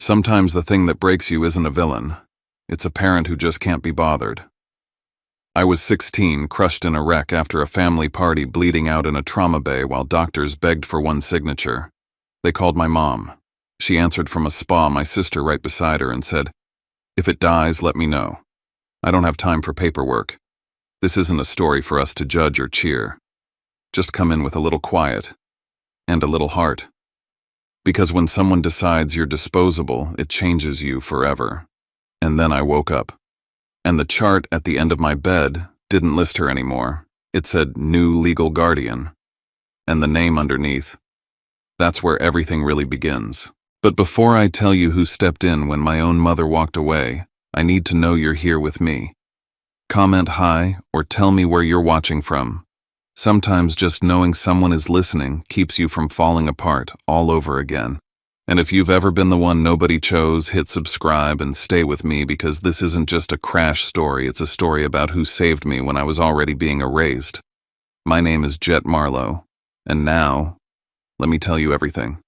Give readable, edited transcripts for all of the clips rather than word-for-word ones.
Sometimes the thing that breaks you isn't a villain. It's a parent who just can't be bothered. I was 16, crushed in a wreck after a family party, bleeding out in a trauma bay while doctors begged for one signature. They called my mom. She answered from a spa, my sister right beside her, and said, "If it dies, let me know. I don't have time for paperwork. This isn't a story for us to judge or cheer. Just come in with a little quiet and a little heart. Because when someone decides you're disposable, it changes you forever." And then I woke up. And the chart at the end of my bed didn't list her anymore. It said new legal guardian. And the name underneath. That's where everything really begins. But before I tell you who stepped in when my own mother walked away, I need to know you're here with me. Comment hi or tell me where you're watching from. Sometimes just knowing someone is listening keeps you from falling apart all over again. And if you've ever been the one nobody chose, hit subscribe and stay with me, because this isn't just a crash story, it's a story about who saved me when I was already being erased. My name is Jet Marlowe, and now, let me tell you everything.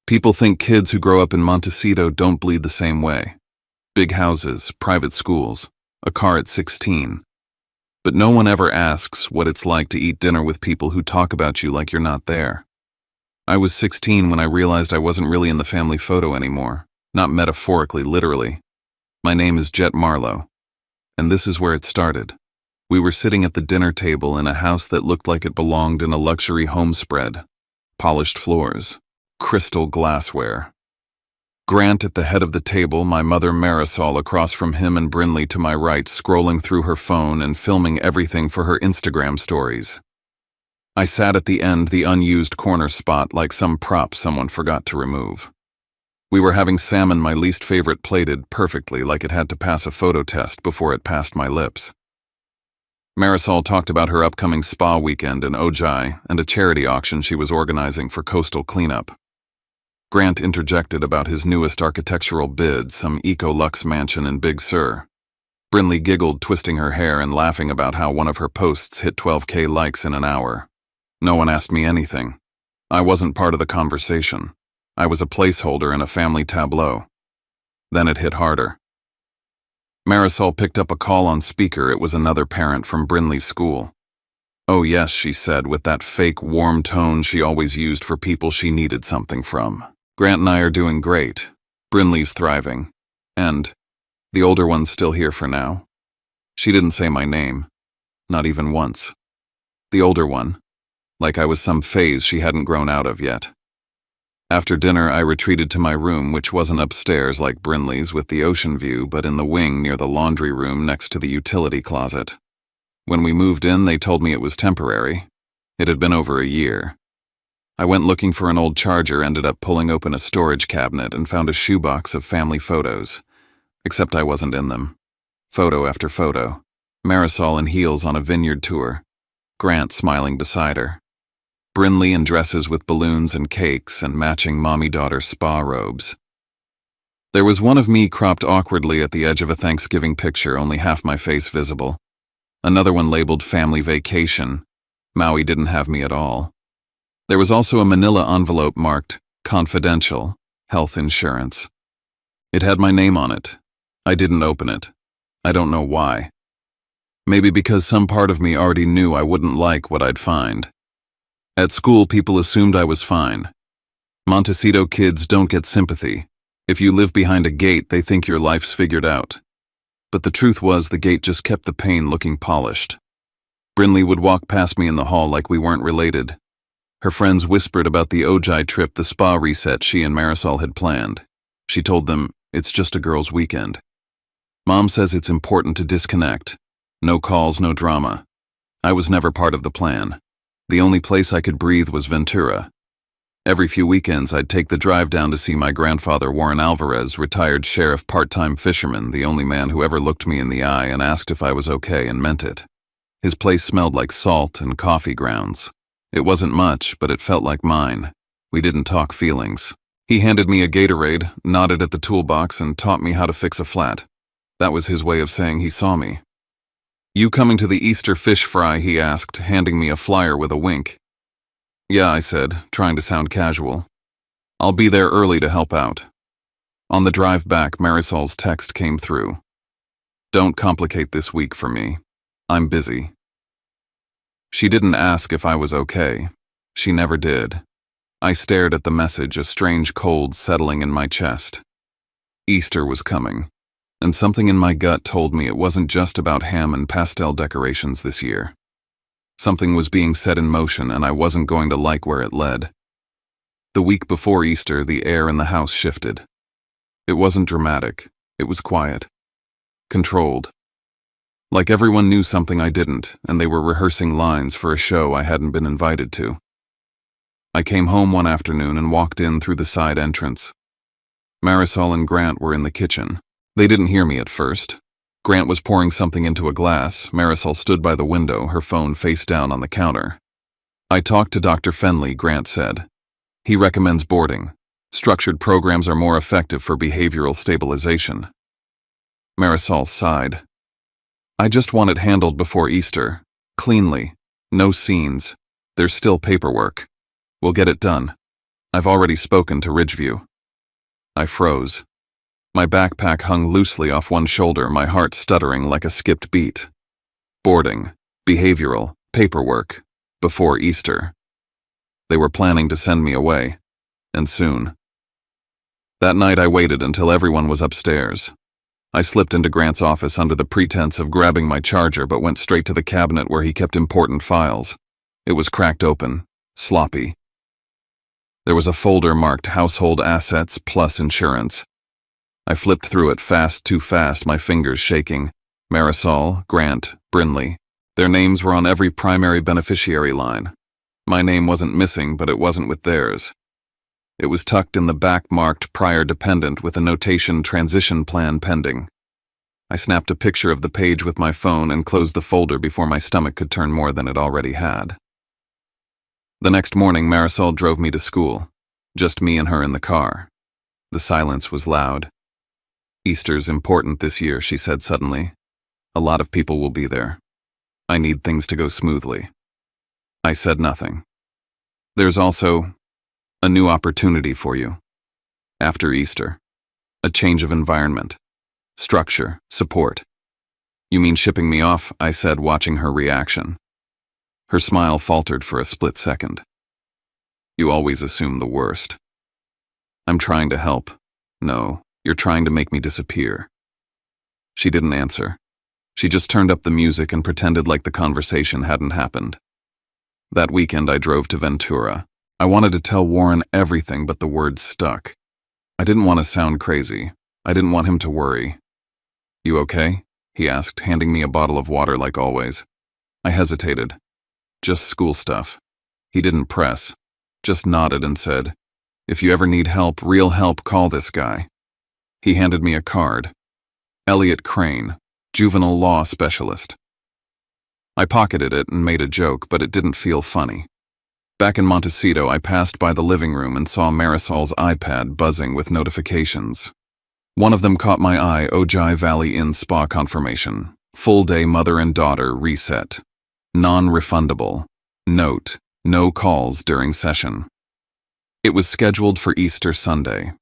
People think kids who grow up in Montecito don't bleed the same way. Big houses, private schools, a car at 16. But no one ever asks what it's like to eat dinner with people who talk about you like you're not there. I was 16 when I realized I wasn't really in the family photo anymore, not metaphorically, literally. My name is Jet Marlowe, and this is where it started. We were sitting at the dinner table in a house that looked like it belonged in a luxury home spread. Polished floors, crystal glassware. Grant at the head of the table, my mother Marisol across from him, and Brinley to my right, scrolling through her phone and filming everything for her Instagram stories. I sat at the end, the unused corner spot, like some prop someone forgot to remove. We were having salmon, my least favorite, plated perfectly like it had to pass a photo test before it passed my lips. Marisol talked about her upcoming spa weekend in Ojai and a charity auction she was organizing for coastal cleanup. Grant interjected about his newest architectural bid, some eco-luxe mansion in Big Sur. Brinley giggled, twisting her hair and laughing about how one of her posts hit 12K likes in an hour. No one asked me anything. I wasn't part of the conversation. I was a placeholder in a family tableau. Then it hit harder. Marisol picked up a call on speaker. It was another parent from Brinley's school. "Oh yes," she said with that fake warm tone she always used for people she needed something from. "Grant and I are doing great. Brinley's thriving. And the older one's still here for now." She didn't say my name. Not even once. The older one. Like I was some phase she hadn't grown out of yet. After dinner, I retreated to my room, which wasn't upstairs like Brinley's with the ocean view, but in the wing near the laundry room next to the utility closet. When we moved in, they told me it was temporary. It had been over a year. I went looking for an old charger, ended up pulling open a storage cabinet, and found a shoebox of family photos. Except I wasn't in them. Photo after photo. Marisol in heels on a vineyard tour. Grant smiling beside her. Brinley in dresses with balloons and cakes and matching mommy-daughter spa robes. There was one of me cropped awkwardly at the edge of a Thanksgiving picture, only half my face visible. Another one labeled family vacation. Maui didn't have me at all. There was also a manila envelope marked confidential, health insurance. It had my name on it. I didn't open it. I don't know why. Maybe because some part of me already knew I wouldn't like what I'd find. At school, people assumed I was fine. Montecito kids don't get sympathy. If you live behind a gate, they think your life's figured out. But the truth was, the gate just kept the pane looking polished. Brinley would walk past me in the hall like we weren't related. Her friends whispered about the Ojai trip, the spa reset she and Marisol had planned. She told them, "It's just a girls' weekend. Mom says it's important to disconnect. No calls, no drama." I was never part of the plan. The only place I could breathe was Ventura. Every few weekends, I'd take the drive down to see my grandfather, Warren Alvarez, retired sheriff, part-time fisherman, the only man who ever looked me in the eye and asked if I was okay and meant it. His place smelled like salt and coffee grounds. It wasn't much, but it felt like mine. We didn't talk feelings. He handed me a Gatorade, nodded at the toolbox, and taught me how to fix a flat. That was his way of saying he saw me. "You coming to the Easter fish fry?" he asked, handing me a flyer with a wink. "Yeah," I said, trying to sound casual. "I'll be there early to help out." On the drive back, Marisol's text came through. "Don't complicate this week for me. I'm busy." She didn't ask if I was okay. She never did. I stared at the message, a strange cold settling in my chest. Easter was coming, and something in my gut told me it wasn't just about ham and pastel decorations this year. Something was being set in motion, and I wasn't going to like where it led. The week before Easter, the air in the house shifted. It wasn't dramatic. It was quiet. Controlled. Like everyone knew something I didn't, and they were rehearsing lines for a show I hadn't been invited to. I came home one afternoon and walked in through the side entrance. Marisol and Grant were in the kitchen. They didn't hear me at first. Grant was pouring something into a glass. Marisol stood by the window, her phone face down on the counter. "I talked to Dr. Fenley," Grant said. "He recommends boarding. Structured programs are more effective for behavioral stabilization." Marisol sighed. "I just want it handled before Easter. Cleanly. No scenes. There's still paperwork. We'll get it done. I've already spoken to Ridgeview." I froze. My backpack hung loosely off one shoulder, my heart stuttering like a skipped beat. Boarding, behavioral, paperwork, before Easter. They were planning to send me away, and soon. That night I waited until everyone was upstairs. I slipped into Grant's office under the pretense of grabbing my charger, but went straight to the cabinet where he kept important files. It was cracked open, sloppy. There was a folder marked Household Assets plus Insurance. I flipped through it fast, too fast, my fingers shaking. Marisol, Grant, Brinley. Their names were on every primary beneficiary line. My name wasn't missing, but it wasn't with theirs. It was tucked in the back marked Prior Dependent with a notation Transition Plan Pending. I snapped a picture of the page with my phone and closed the folder before my stomach could turn more than it already had. The next morning, Marisol drove me to school. Just me and her in the car. The silence was loud. "Easter's important this year," she said suddenly. "A lot of people will be there. I need things to go smoothly." I said nothing. "There's also a new opportunity for you. After Easter. A change of environment. Structure, support." "You mean shipping me off?" I said, watching her reaction. Her smile faltered for a split second. "You always assume the worst." "I'm trying to help." "No, you're trying to make me disappear." She didn't answer. She just turned up the music and pretended like the conversation hadn't happened. That weekend I drove to Ventura. I wanted to tell Warren everything, but the words stuck. I didn't want to sound crazy. I didn't want him to worry. "You okay?" he asked, handing me a bottle of water like always. I hesitated. "Just school stuff." He didn't press, just nodded and said, "If you ever need help, real help, call this guy." He handed me a card. Elliot Crane, juvenile law specialist. I pocketed it and made a joke, but it didn't feel funny. Back in Montecito, I passed by the living room and saw Marisol's iPad buzzing with notifications. One of them caught my eye: Ojai Valley Inn spa confirmation. Full-day mother and daughter reset. Non-refundable. Note: no calls during session. It was scheduled for Easter Sunday.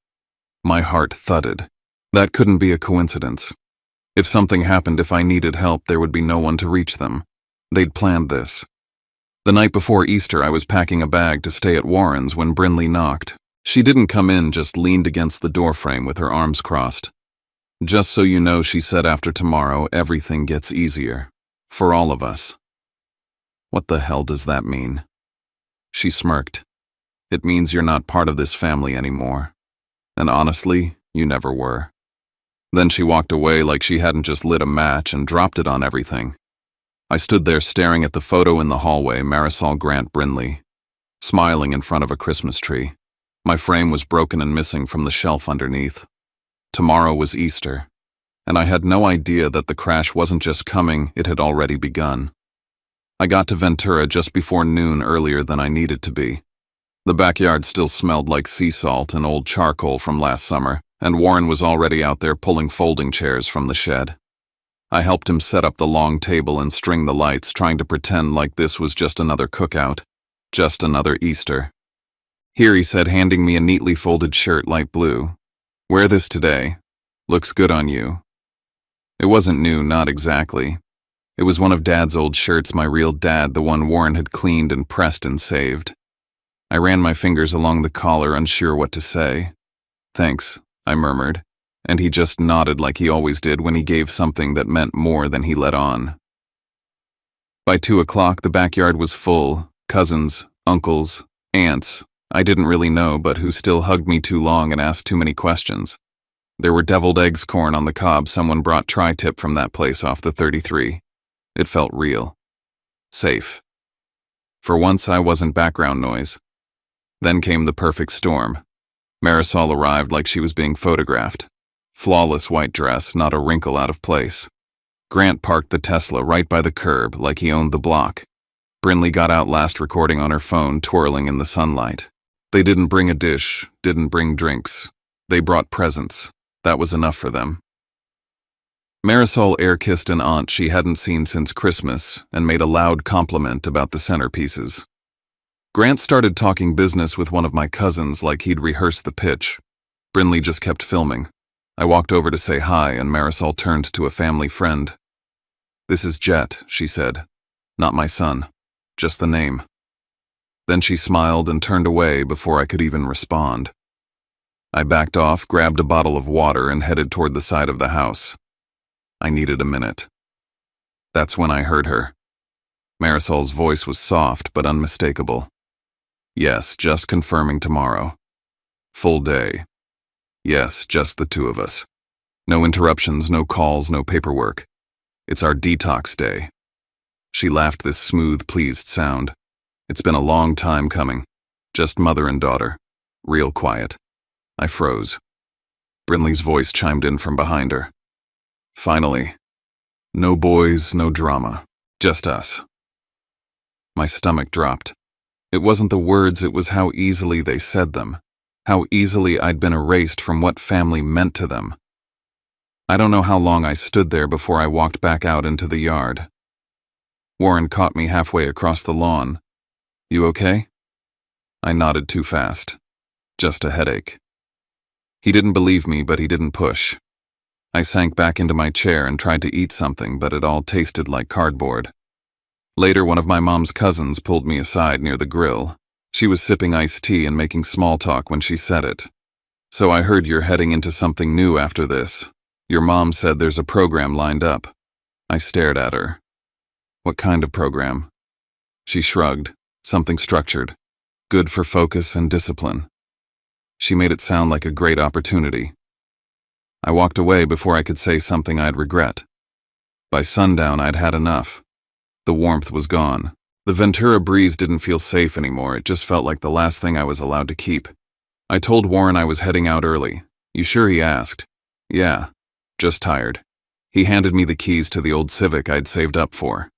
My heart thudded. That couldn't be a coincidence. If something happened, if I needed help, there would be no one to reach them. They'd planned this. The night before Easter, I was packing a bag to stay at Warren's when Brinley knocked. She didn't come in, just leaned against the doorframe with her arms crossed. "Just so you know," she said, "after tomorrow, everything gets easier. For all of us." "What the hell does that mean?" She smirked. "It means you're not part of this family anymore. And honestly, you never were." Then she walked away like she hadn't just lit a match and dropped it on everything. I stood there staring at the photo in the hallway, Marisol, Grant, Brinley, smiling in front of a Christmas tree. My frame was broken and missing from the shelf underneath. Tomorrow was Easter, and I had no idea that the crash wasn't just coming, it had already begun. I got to Ventura just before noon, earlier than I needed to be. The backyard still smelled like sea salt and old charcoal from last summer, and Warren was already out there pulling folding chairs from the shed. I helped him set up the long table and string the lights, trying to pretend like this was just another cookout, just another Easter. "Here," he said, handing me a neatly folded shirt, light blue. Wear this today. Looks good on you. It wasn't new, not exactly. It was one of Dad's old shirts, my real dad, the one Warren had cleaned and pressed and saved. I ran my fingers along the collar, unsure what to say. Thanks, I murmured, and he just nodded like he always did when he gave something that meant more than he let on. By 2 o'clock, the backyard was full. Cousins, uncles, aunts, I didn't really know, but who still hugged me too long and asked too many questions. There were deviled eggs corn on the cob someone brought tri-tip from that place off the 33. It felt real. Safe. For once, I wasn't background noise. Then came the perfect storm. Marisol arrived like she was being photographed. Flawless white dress, not a wrinkle out of place. Grant parked the Tesla right by the curb like he owned the block. Brinley got out last recording on her phone, twirling in the sunlight. They didn't bring a dish, didn't bring drinks. They brought presents. That was enough for them. Marisol air-kissed an aunt she hadn't seen since Christmas and made a loud compliment about the centerpieces. Grant started talking business with one of my cousins like he'd rehearsed the pitch. Brinley just kept filming. I walked over to say hi, and Marisol turned to a family friend. "This is Jet," she said. "Not my son. Just the name." Then she smiled and turned away before I could even respond. I backed off, grabbed a bottle of water, and headed toward the side of the house. I needed a minute. That's when I heard her. Marisol's voice was soft but unmistakable. "Yes, just confirming tomorrow. Full day. Yes, just the two of us. No interruptions, no calls, no paperwork. It's our detox day." She laughed this smooth, pleased sound. It's been a long time coming. Just mother and daughter. Real quiet. I froze. Brinley's voice chimed in from behind her. "Finally. No boys, no drama. Just us." My stomach dropped. It wasn't the words, it was how easily they said them. How easily I'd been erased from what family meant to them. I don't know how long I stood there before I walked back out into the yard. Warren caught me halfway across the lawn. "You okay?" I nodded too fast. "Just a headache." He didn't believe me, but he didn't push. I sank back into my chair and tried to eat something, but it all tasted like cardboard. Later, one of my mom's cousins pulled me aside near the grill. She was sipping iced tea and making small talk when she said it. "So I heard you're heading into something new after this. Your mom said there's a program lined up." I stared at her. "What kind of program?" She shrugged. "Something structured. Good for focus and discipline." She made it sound like a great opportunity. I walked away before I could say something I'd regret. By sundown, I'd had enough. The warmth was gone. The Ventura breeze didn't feel safe anymore. It just felt like the last thing I was allowed to keep. I told Warren I was heading out early. "You sure?" he asked. "Yeah, just tired." He handed me the keys to the old Civic I'd saved up for.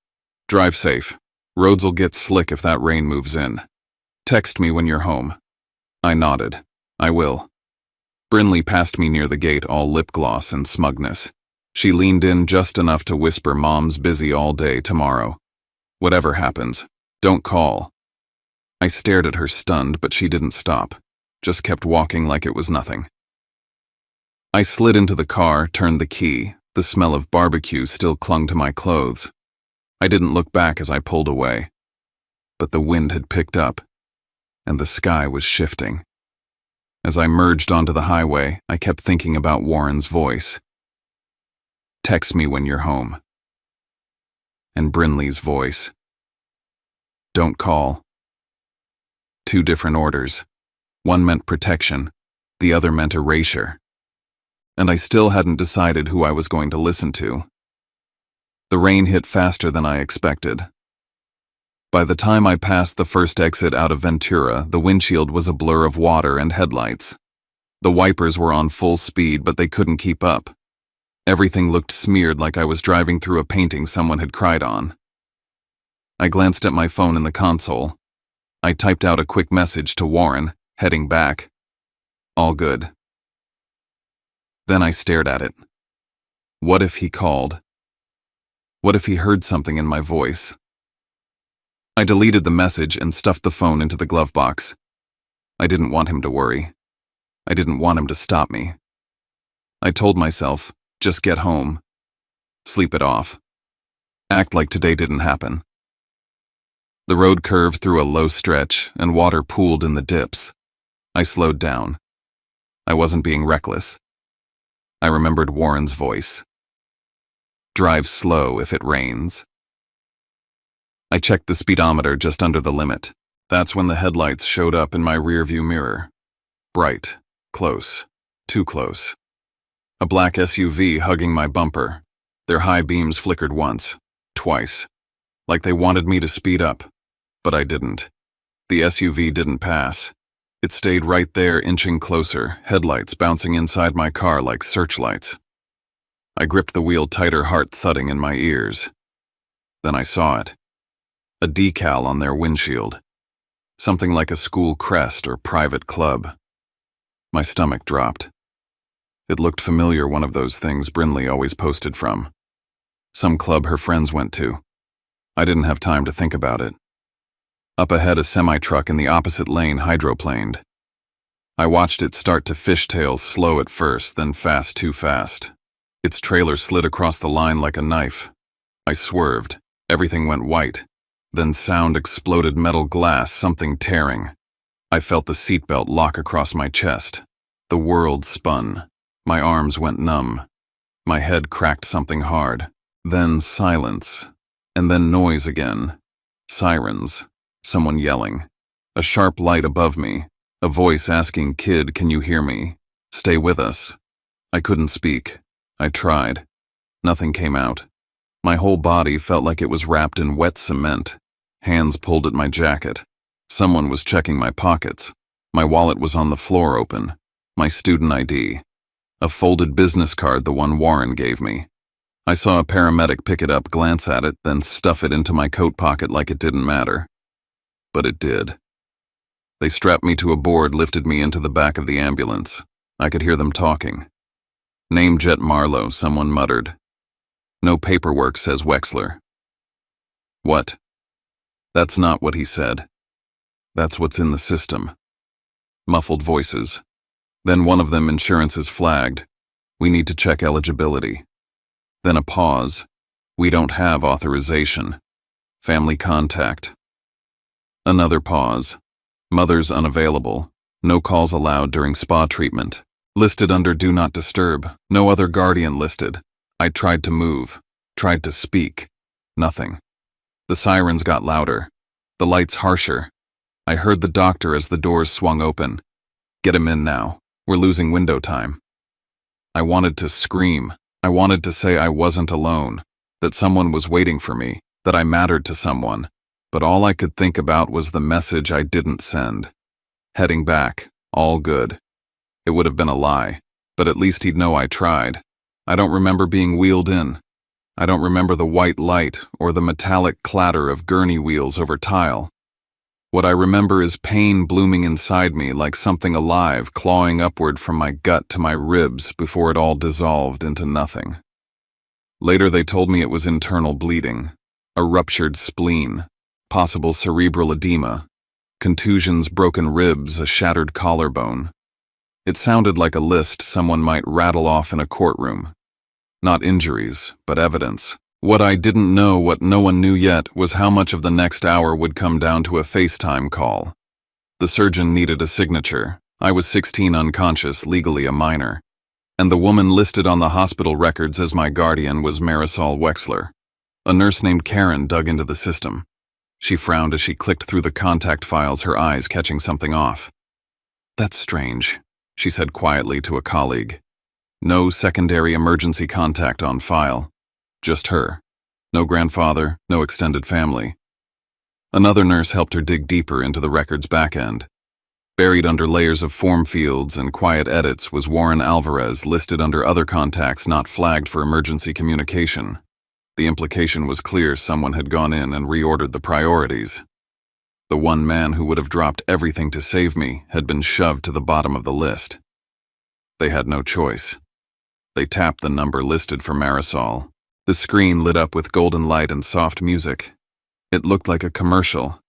"Drive safe. Roads'll get slick if that rain moves in. Text me when you're home." I nodded. "I will." Brinley passed me near the gate, all lip gloss and smugness. She leaned in just enough to whisper, "Mom's busy all day tomorrow. Whatever happens, don't call." I stared at her stunned, but she didn't stop. Just kept walking like it was nothing. I slid into the car, turned the key. The smell of barbecue still clung to my clothes. I didn't look back as I pulled away. But the wind had picked up, and the sky was shifting. As I merged onto the highway, I kept thinking about Warren's voice. "Text me when you're home." And Brinley's voice. "Don't call." Two different orders. One meant protection, the other meant erasure. And I still hadn't decided who I was going to listen to. The rain hit faster than I expected. By the time I passed the first exit out of Ventura, the windshield was a blur of water and headlights. The wipers were on full speed, but they couldn't keep up. Everything looked smeared like I was driving through a painting someone had cried on. I glanced at my phone in the console. I typed out a quick message to Warren, heading back. All good. Then I stared at it. What if he called? What if he heard something in my voice? I deleted the message and stuffed the phone into the glove box. I didn't want him to worry. I didn't want him to stop me. I told myself, just get home. Sleep it off. Act like today didn't happen. The road curved through a low stretch, and water pooled in the dips. I slowed down. I wasn't being reckless. I remembered Warren's voice. Drive slow if it rains. I checked the speedometer just under the limit. That's when the headlights showed up in my rearview mirror. Bright, close, too close. A black SUV hugging my bumper. Their high beams flickered once, twice, like they wanted me to speed up. But I didn't. The SUV didn't pass. It stayed right there, inching closer, headlights bouncing inside my car like searchlights. I gripped the wheel tighter, heart thudding in my ears. Then I saw it. A decal on their windshield. Something like a school crest or private club. My stomach dropped. It looked familiar, one of those things Brinley always posted from. Some club her friends went to. I didn't have time to think about it. Up ahead, a semi-truck in the opposite lane hydroplaned. I watched it start to fishtail, slow at first, then fast, too fast. Its trailer slid across the line like a knife. I swerved. Everything went white. Then sound exploded, metal glass, something tearing. I felt the seatbelt lock across my chest. The world spun. My arms went numb. My head cracked something hard. Then silence. And then noise again. Sirens. Someone yelling. A sharp light above me. A voice asking, "Kid, can you hear me? Stay with us." I couldn't speak. I tried. Nothing came out. My whole body felt like it was wrapped in wet cement. Hands pulled at my jacket. Someone was checking my pockets. My wallet was on the floor, open. My student ID. A folded business card, the one Warren gave me. I saw a paramedic pick it up, glance at it, then stuff it into my coat pocket like it didn't matter. But it did. They strapped me to a board, lifted me into the back of the ambulance. I could hear them talking. "Name Jet Marlowe," someone muttered. "No paperwork," says Wexler. "What?" "That's not what he said. That's what's in the system." Muffled voices. Then one of them, "Insurance is flagged. We need to check eligibility." Then a pause. "We don't have authorization. Family contact." Another pause. "Mother's unavailable. No calls allowed during spa treatment. Listed under Do Not Disturb. No other guardian listed." I tried to move. Tried to speak. Nothing. The sirens got louder. The lights harsher. I heard the doctor as the doors swung open. "Get him in now. We're losing window time." I wanted to scream. I wanted to say I wasn't alone, that someone was waiting for me, that I mattered to someone. But all I could think about was the message I didn't send. Heading back, all good. It would have been a lie, but at least he'd know I tried. I don't remember being wheeled in. I don't remember the white light or the metallic clatter of gurney wheels over tile. What I remember is pain blooming inside me like something alive clawing upward from my gut to my ribs before it all dissolved into nothing. Later they told me it was internal bleeding, a ruptured spleen, possible cerebral edema, contusions, broken ribs, a shattered collarbone. It sounded like a list someone might rattle off in a courtroom. Not injuries, but evidence. What I didn't know, what no one knew yet, was how much of the next hour would come down to a FaceTime call. The surgeon needed a signature. I was 16, unconscious, legally a minor. And the woman listed on the hospital records as my guardian was Marisol Wexler. A nurse named Karen dug into the system. She frowned as she clicked through the contact files, her eyes catching something off. "That's strange," she said quietly to a colleague. "No secondary emergency contact on file. Just her. No grandfather, no extended family." Another nurse helped her dig deeper into the record's back end. Buried under layers of form fields and quiet edits was Warren Alvarez, listed under other contacts not flagged for emergency communication. The implication was clear: someone had gone in and reordered the priorities. The one man who would have dropped everything to save me had been shoved to the bottom of the list. They had no choice. They tapped the number listed for Marisol. The screen lit up with golden light and soft music. It looked like a commercial.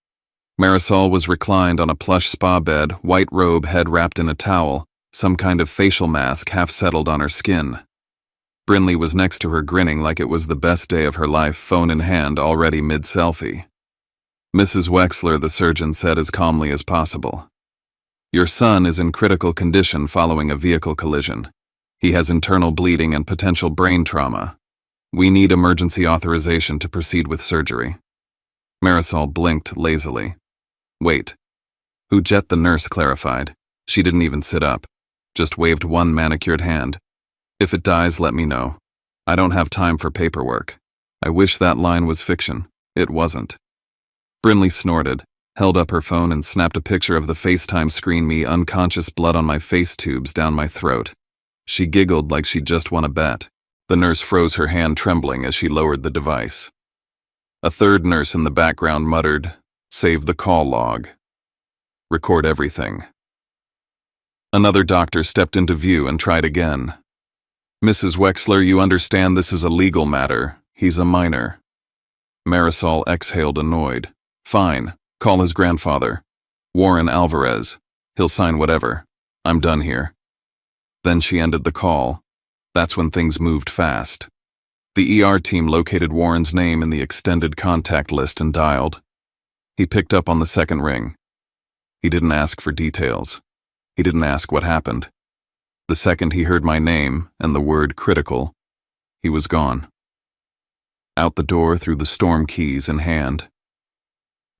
Marisol was reclined on a plush spa bed, white robe, head wrapped in a towel, some kind of facial mask half settled on her skin. Brinley was next to her, grinning like it was the best day of her life, phone in hand, already mid-selfie. Mrs. Wexler, the surgeon said as calmly as possible. Your son is in critical condition following a vehicle collision. He has internal bleeding and potential brain trauma. We need emergency authorization to proceed with surgery. Marisol blinked lazily. Wait. Jet, the nurse clarified. She didn't even sit up, just waved one manicured hand. If it dies, let me know. I don't have time for paperwork. I wish that line was fiction. It wasn't. Brinley snorted, held up her phone and snapped a picture of the FaceTime screen, me unconscious, blood on my face tubes down my throat. She giggled like she'd just won a bet. The nurse froze, her hand trembling as she lowered the device. A third nurse in the background muttered, "Save the call log. Record everything." Another doctor stepped into view and tried again. Mrs. Wexler, you understand this is a legal matter. He's a minor. Marisol exhaled, annoyed. Fine, call his grandfather. Warren Alvarez. He'll sign whatever. I'm done here. Then she ended the call. That's when things moved fast. The ER team located Warren's name in the extended contact list and dialed. He picked up on the second ring. He didn't ask for details. He didn't ask what happened. The second he heard my name and the word critical, he was gone. Out the door through the storm keys in hand.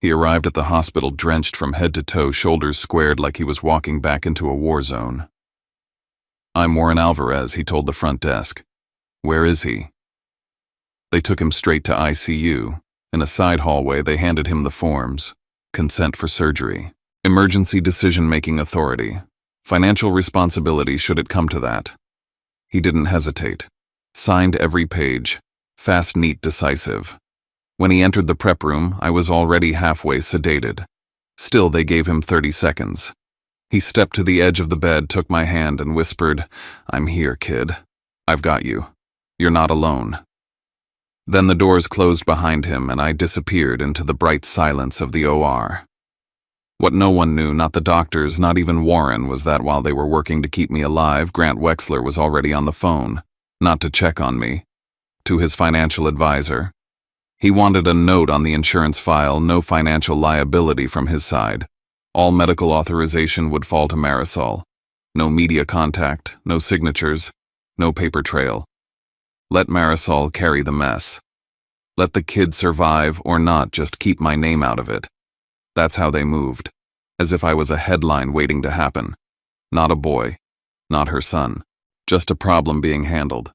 He arrived at the hospital drenched from head to toe, shoulders squared like he was walking back into a war zone. I'm Warren Alvarez, he told the front desk. Where is he? They took him straight to ICU. In a side hallway, they handed him the forms. Consent for surgery. Emergency decision-making authority. Financial responsibility should it come to that. He didn't hesitate. Signed every page. Fast, neat, decisive. When he entered the prep room, I was already halfway sedated. Still, they gave him 30 seconds. He stepped to the edge of the bed, took my hand, and whispered, I'm here, kid. I've got you. You're not alone. Then the doors closed behind him, and I disappeared into the bright silence of the OR. What no one knew, not the doctors, not even Warren, was that while they were working to keep me alive, Grant Wexler was already on the phone, not to check on me, to his financial advisor. He wanted a note on the insurance file, no financial liability from his side. All medical authorization would fall to Marisol. No media contact, no signatures, no paper trail. Let Marisol carry the mess. Let the kid survive or not, just keep my name out of it. That's how they moved, as if I was a headline waiting to happen. Not a boy, not her son, just a problem being handled.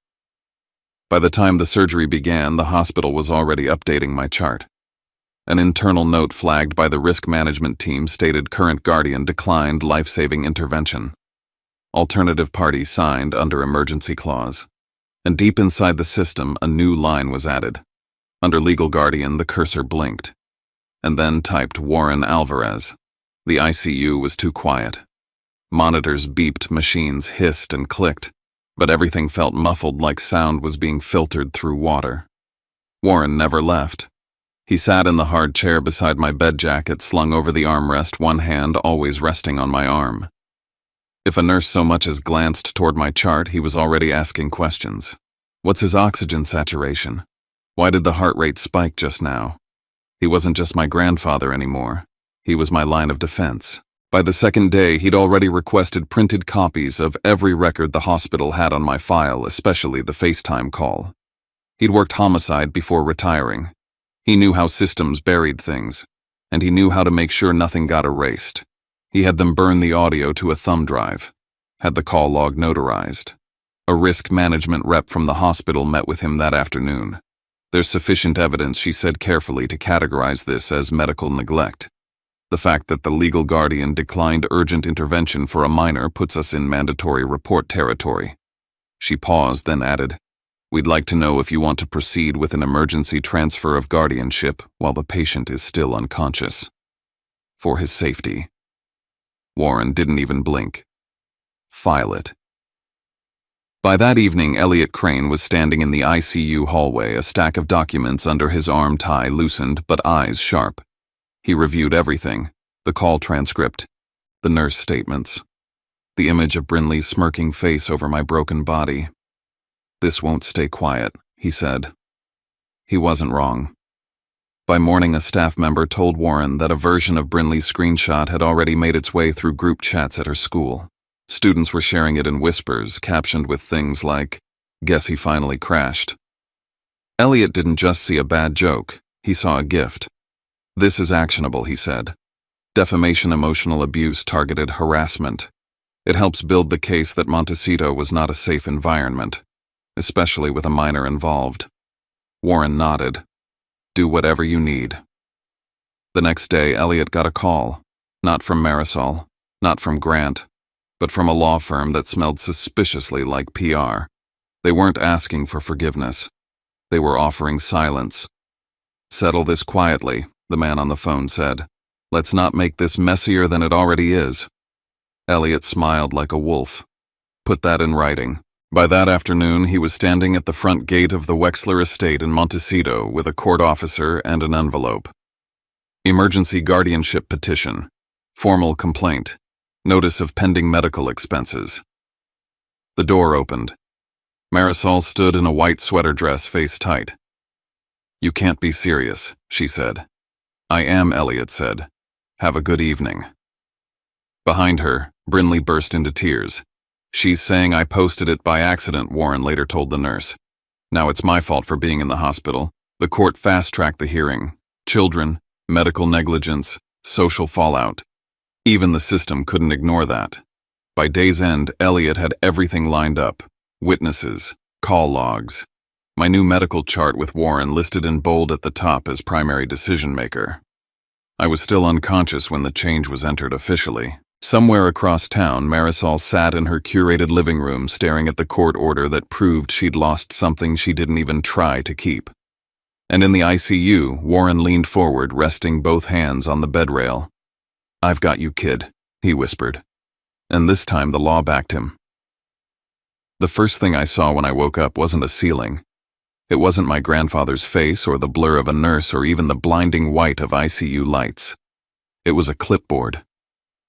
By the time the surgery began, the hospital was already updating my chart. An internal note flagged by the risk management team stated current guardian declined life-saving intervention. Alternative party signed under emergency clause. And deep inside the system, a new line was added. Under legal guardian, the cursor blinked. And then typed Warren Alvarez. The ICU was too quiet. Monitors beeped, machines hissed and clicked, but everything felt muffled like sound was being filtered through water. Warren never left. He sat in the hard chair beside my bed jacket, slung over the armrest, one hand always resting on my arm. If a nurse so much as glanced toward my chart, he was already asking questions. What's his oxygen saturation? Why did the heart rate spike just now? He wasn't just my grandfather anymore. He was my line of defense. By the second day, he'd already requested printed copies of every record the hospital had on my file, especially the FaceTime call. He'd worked homicide before retiring. He knew how systems buried things, and he knew how to make sure nothing got erased. He had them burn the audio to a thumb drive, had the call log notarized. A risk management rep from the hospital met with him that afternoon. There's sufficient evidence, she said carefully, to categorize this as medical neglect. The fact that the legal guardian declined urgent intervention for a minor puts us in mandatory report territory. She paused, then added, We'd like to know if you want to proceed with an emergency transfer of guardianship while the patient is still unconscious. For his safety. Warren didn't even blink. File it. By that evening, Elliot Crane was standing in the ICU hallway, a stack of documents under his arm, tie loosened but eyes sharp. He reviewed everything, the call transcript, the nurse statements. the image of Brinley's smirking face over my broken body. "This won't stay quiet," he said. He wasn't wrong. By morning, a staff member told Warren that a version of Brinley's screenshot had already made its way through group chats at her school. Students were sharing it in whispers, captioned with things like, "Guess he finally crashed." Elliot didn't just see a bad joke, he saw a gift. "This is actionable," he said. "Defamation, emotional abuse, targeted harassment. It helps build the case that Montecito was not a safe environment, especially with a minor involved." Warren nodded. "Do whatever you need." The next day, Elliot got a call, not from Marisol, not from Grant, but from a law firm that smelled suspiciously like PR. They weren't asking for forgiveness. They were offering silence. "Settle this quietly," the man on the phone said. "Let's not make this messier than it already is." Elliot smiled like a wolf. "Put that in writing." By that afternoon, he was standing at the front gate of the Wexler estate in Montecito with a court officer and an envelope. Emergency guardianship petition. Formal complaint. Notice of pending medical expenses. The door opened. Marisol stood in a white sweater dress, face tight. "You can't be serious," she said. "I am," Elliot said. "Have a good evening." Behind her, Brinley burst into tears. "She's saying I posted it by accident," Warren later told the nurse. "Now it's my fault for being in the hospital." The court fast-tracked the hearing. Children, medical negligence, social fallout. Even the system couldn't ignore that. By day's end, Elliot had everything lined up. Witnesses, call logs. My new medical chart with Warren listed in bold at the top as primary decision-maker. I was still unconscious when the change was entered officially. Somewhere across town, Marisol sat in her curated living room staring at the court order that proved she'd lost something she didn't even try to keep. And in the ICU, Warren leaned forward, resting both hands on the bed rail. "I've got you, kid," he whispered. And this time the law backed him. The first thing I saw when I woke up wasn't a ceiling. It wasn't my grandfather's face or the blur of a nurse or even the blinding white of ICU lights. It was a clipboard.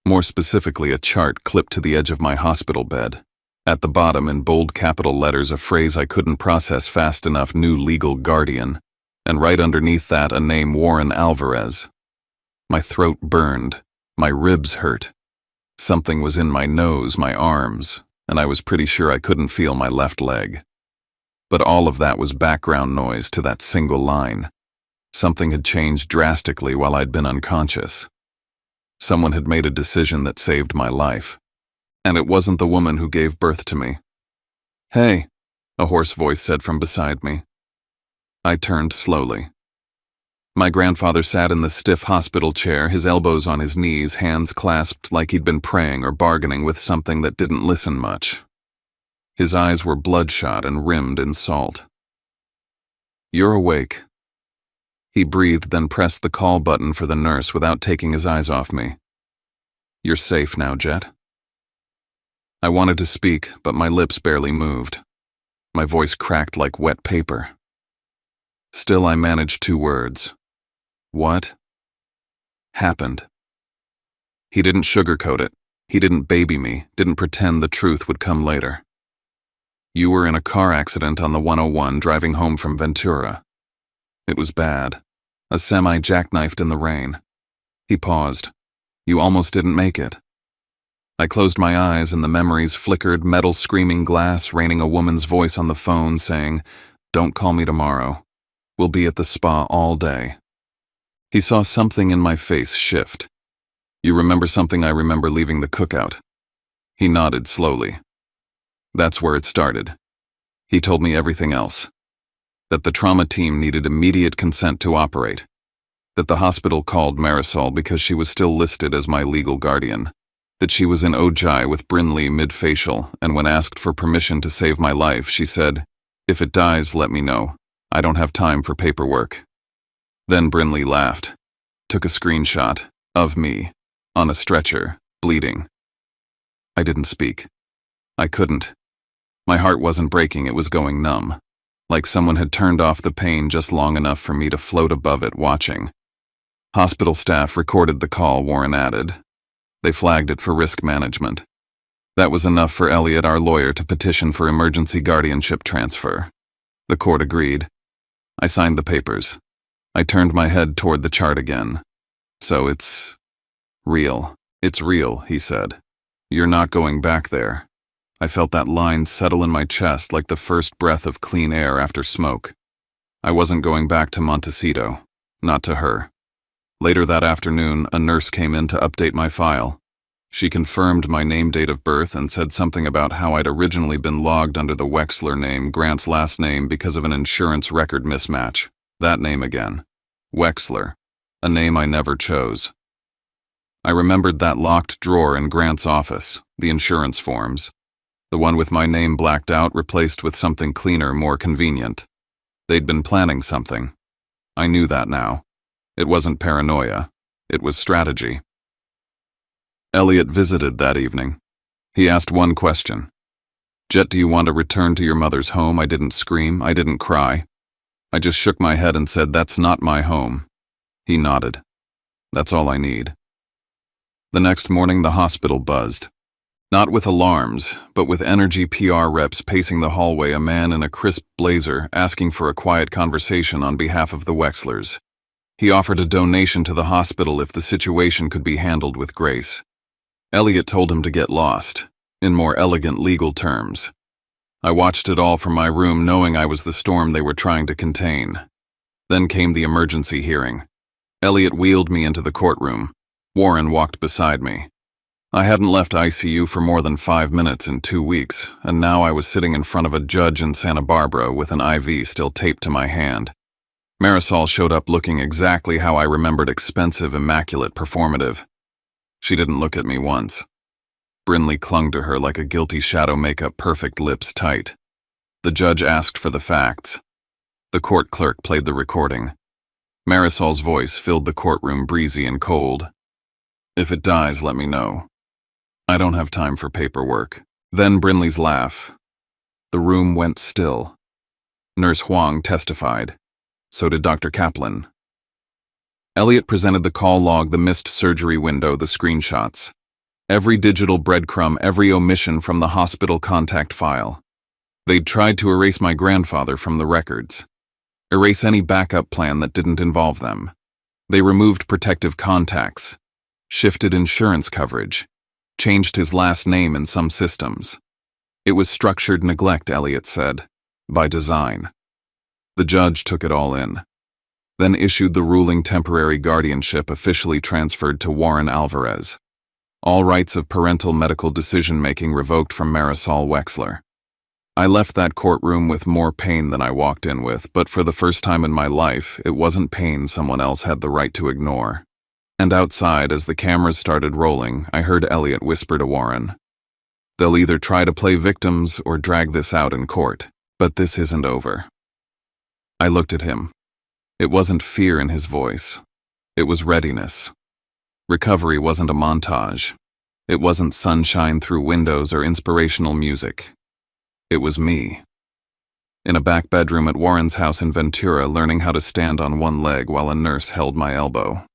More specifically, a chart clipped to the edge of my hospital bed. At the bottom, in bold capital letters, a phrase I couldn't process fast enough: "New legal guardian." And right underneath that, a name: Warren Alvarez. My throat burned. My ribs hurt. Something was in my nose, my arms, and I was pretty sure I couldn't feel my left leg. But all of that was background noise to that single line. Something had changed drastically while I'd been unconscious. Someone had made a decision that saved my life. And it wasn't the woman who gave birth to me. "Hey," a hoarse voice said from beside me. I turned slowly. My grandfather sat in the stiff hospital chair, his elbows on his knees, hands clasped like he'd been praying or bargaining with something that didn't listen much. His eyes were bloodshot and rimmed in salt. "You're awake." He breathed, then pressed the call button for the nurse without taking his eyes off me. "You're safe now, Jet." I wanted to speak, but my lips barely moved. My voice cracked like wet paper. Still, I managed 2 words. "What happened?" He didn't sugarcoat it. He didn't baby me, didn't pretend the truth would come later. "You were in a car accident on the 101 driving home from Ventura. It was bad. A semi jackknifed in the rain." He paused. "You almost didn't make it." I closed my eyes and the memories flickered, metal screaming glass, raining a woman's voice on the phone saying, "Don't call me tomorrow. We'll be at the spa all day." He saw something in my face shift. "You remember something I remember leaving the cookout?" He nodded slowly. "That's where it started." He told me everything else. That the trauma team needed immediate consent to operate. That the hospital called Marisol because she was still listed as my legal guardian. That she was in Ojai with Brinley mid-facial, and when asked for permission to save my life, she said, "If it dies, let me know. I don't have time for paperwork." Then Brinley laughed, took a screenshot of me on a stretcher, bleeding. I didn't speak. I couldn't. My heart wasn't breaking, it was going numb. Like someone had turned off the pain just long enough for me to float above it, watching. Hospital staff recorded the call, Warren added. They flagged it for risk management. That was enough for Elliot, our lawyer, to petition for emergency guardianship transfer. The court agreed. I signed the papers. I turned my head toward the chart again. So it's real. It's real, he said. You're not going back there. I felt that line settle in my chest like the first breath of clean air after smoke. I wasn't going back to Montecito. Not to her. Later that afternoon, a nurse came in to update my file. She confirmed my name, date of birth, and said something about how I'd originally been logged under the Wexler name, Grant's last name, because of an insurance record mismatch. That name again. Wexler. A name I never chose. I remembered that locked drawer in Grant's office, the insurance forms. The one with my name blacked out, replaced with something cleaner, more convenient. They'd been planning something. I knew that now. It wasn't paranoia. It was strategy. Elliot visited that evening. He asked one question. Jet, do you want to return to your mother's home? I didn't scream. I didn't cry. I just shook my head and said, that's not my home. He nodded. That's all I need. The next morning, the hospital buzzed. Not with alarms, but with energy PR reps pacing the hallway, a man in a crisp blazer asking for a quiet conversation on behalf of the Wexlers. He offered a donation to the hospital if the situation could be handled with grace. Elliot told him to get lost, in more elegant legal terms. I watched it all from my room, knowing I was the storm they were trying to contain. Then came the emergency hearing. Elliot wheeled me into the courtroom. Warren walked beside me. I hadn't left ICU for more than 5 minutes in 2 weeks, and now I was sitting in front of a judge in Santa Barbara with an IV still taped to my hand. Marisol showed up looking exactly how I remembered, expensive, immaculate, performative. She didn't look at me once. Brinley clung to her like a guilty shadow, makeup perfect, lips tight. The judge asked for the facts. The court clerk played the recording. Marisol's voice filled the courtroom, breezy and cold. If it dies, let me know. I don't have time for paperwork. Then Brinley's laugh. The room went still. Nurse Huang testified. So did Dr. Kaplan. Elliot presented the call log, the missed surgery window, the screenshots. Every digital breadcrumb, every omission from the hospital contact file. They'd tried to erase my grandfather from the records. Erase any backup plan that didn't involve them. They removed protective contacts. Shifted insurance coverage. Changed his last name in some systems. It was structured neglect, Elliot said. By design. The judge took it all in. Then issued the ruling. Temporary guardianship officially transferred to Warren Alvarez. All rights of parental medical decision-making revoked from Marisol Wexler. I left that courtroom with more pain than I walked in with, but for the first time in my life, it wasn't pain someone else had the right to ignore. And outside, as the cameras started rolling, I heard Elliot whisper to Warren. They'll either try to play victims or drag this out in court, but this isn't over. I looked at him. It wasn't fear in his voice. It was readiness. Recovery wasn't a montage. It wasn't sunshine through windows or inspirational music. It was me. In a back bedroom at Warren's house in Ventura, learning how to stand on one leg while a nurse held my elbow.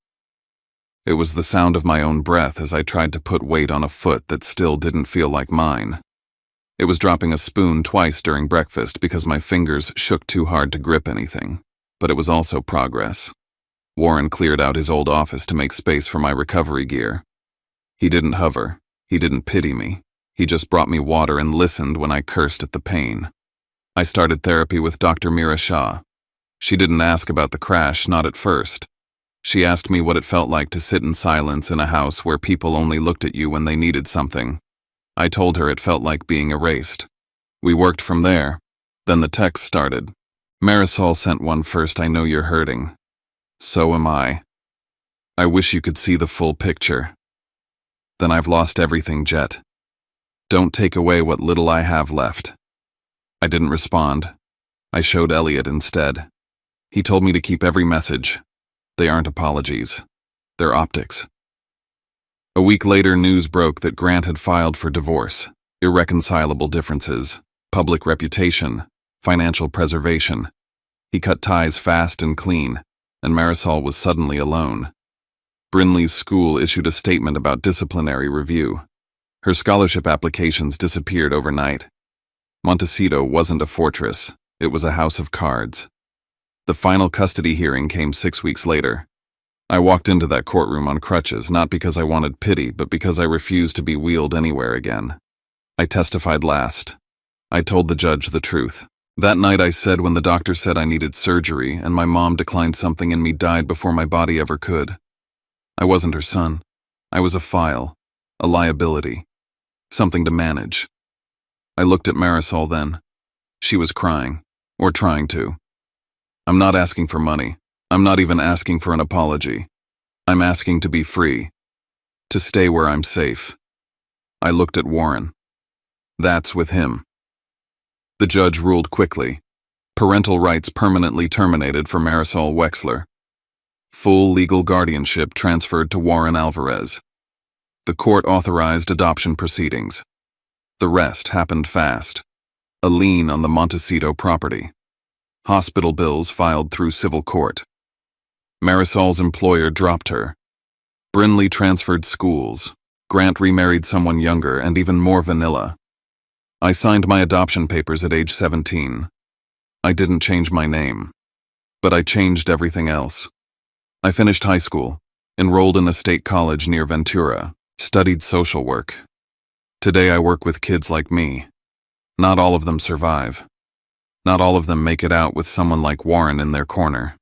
It was the sound of my own breath as I tried to put weight on a foot that still didn't feel like mine. It was dropping a spoon twice during breakfast because my fingers shook too hard to grip anything. But it was also progress. Warren cleared out his old office to make space for my recovery gear. He didn't hover. He didn't pity me. He just brought me water and listened when I cursed at the pain. I started therapy with Dr. Mira Shah. She didn't ask about the crash, not at first. She asked me what it felt like to sit in silence in a house where people only looked at you when they needed something. I told her it felt like being erased. We worked from there. Then the text started. Marisol sent one first. I know you're hurting. So am I. I wish you could see the full picture. Then I've lost everything, Jet. Don't take away what little I have left. I didn't respond. I showed Elliot instead. He told me to keep every message. They aren't apologies. They're optics. A week later, news broke that Grant had filed for divorce, irreconcilable differences, public reputation, financial preservation. He cut ties fast and clean, and Marisol was suddenly alone. Brinley's school issued a statement about disciplinary review. Her scholarship applications disappeared overnight. Montecito wasn't a fortress, it was a house of cards. The final custody hearing came 6 weeks later. I walked into that courtroom on crutches, not because I wanted pity, but because I refused to be wheeled anywhere again. I testified last. I told the judge the truth. That night I said when the doctor said I needed surgery and my mom declined something in me died before my body ever could. I wasn't her son. I was a file, a liability, something to manage. I looked at Marisol then. She was crying, or trying to. I'm not asking for money. I'm not even asking for an apology. I'm asking to be free, to stay where I'm safe. I looked at Warren. That's with him. The judge ruled quickly. Parental rights permanently terminated for Marisol Wexler. Full legal guardianship transferred to Warren Alvarez. The court authorized adoption proceedings. The rest happened fast. A lien on the Montecito property. Hospital bills filed through civil court. Marisol's employer dropped her. Brinley transferred schools. Grant remarried someone younger and even more vanilla. I signed my adoption papers at age 17. I didn't change my name, but I changed everything else. I finished high school, enrolled in a state college near Ventura, studied social work. Today I work with kids like me. Not all of them survive. Not all of them make it out with someone like Warren in their corner.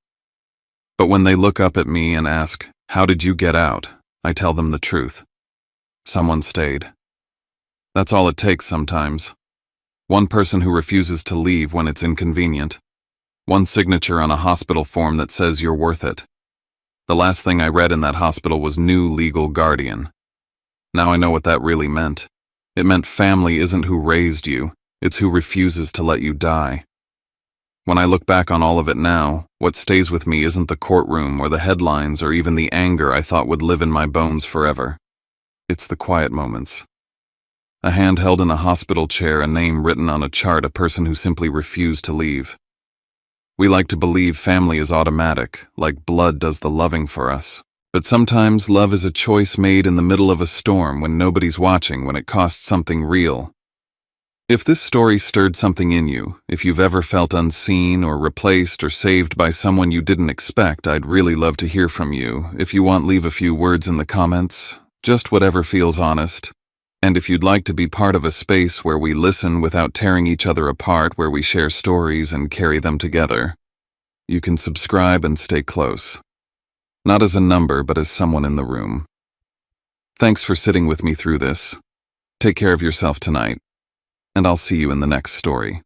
But when they look up at me and ask, "How did you get out?" I tell them the truth. Someone stayed. That's all it takes sometimes. One person who refuses to leave when it's inconvenient. One signature on a hospital form that says you're worth it. The last thing I read in that hospital was new legal guardian. Now I know what that really meant. It meant family isn't who raised you, it's who refuses to let you die. When I look back on all of it now, what stays with me isn't the courtroom or the headlines or even the anger I thought would live in my bones forever. It's the quiet moments. A hand held in a hospital chair, a name written on a chart, a person who simply refused to leave. We like to believe family is automatic, like blood does the loving for us. But sometimes love is a choice made in the middle of a storm when nobody's watching, when it costs something real. If this story stirred something in you, if you've ever felt unseen or replaced or saved by someone you didn't expect, I'd really love to hear from you. If you want, leave a few words in the comments, just whatever feels honest. And if you'd like to be part of a space where we listen without tearing each other apart, where we share stories and carry them together, you can subscribe and stay close. Not as a number, but as someone in the room. Thanks for sitting with me through this. Take care of yourself tonight, and I'll see you in the next story.